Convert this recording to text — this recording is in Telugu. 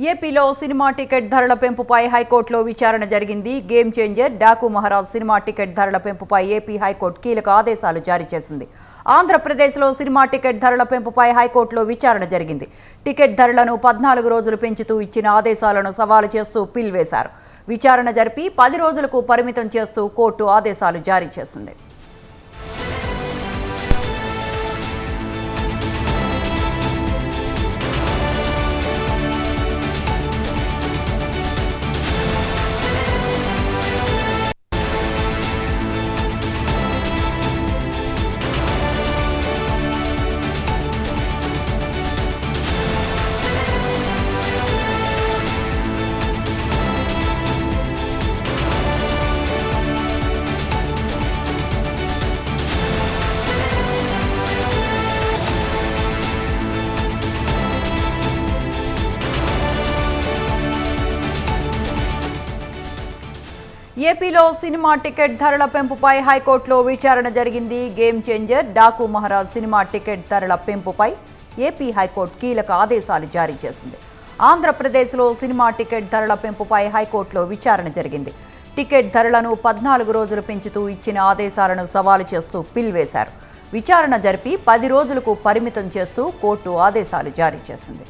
ఏపీలో సినిమా టికెట్ ధరల పెంపుపై హైకోర్టులో విచారణ జరిగింది. Game changer Daaku Maharaj cinema ticket ధరల పెంపుపై ఏపీ హైకోర్టు కీలక ఆదేశాలు జారీ చేసింది. ఆంధ్రప్రదేశ్లో సినిమా టికెట్ ధరల పెంపుపై హైకోర్టులో విచారణ జరిగింది. టికెట్ ధరలను 14 రోజులు పెంచుతూ ఇచ్చిన ఆదేశాలను సవాలు చేస్తూ పిల్ వేశారు. విచారణ జరిపి 10 రోజులకు పరిమితం చేస్తూ కోర్టు ఆదేశాలు జారీ చేసింది. ఏపీలో సినిమా టికెట్ ధరల పెంపుపై హైకోర్టులో విచారణ జరిగింది. Game changer Daaku Maharaj cinema ticket ధరల పెంపుపై ఏపీ హైకోర్టు కీలక ఆదేశాలు జారీ చేసింది. ఆంధ్రప్రదేశ్లో సినిమా టికెట్ ధరల పెంపుపై హైకోర్టులో విచారణ జరిగింది. టికెట్ ధరలను 14 రోజులు పెంచుతూ ఇచ్చిన ఆదేశాలను సవాలు చేస్తూ పిల్ వేశారు. విచారణ జరిపి 10 రోజులకు పరిమితం చేస్తూ కోర్టు ఆదేశాలు జారీ చేసింది.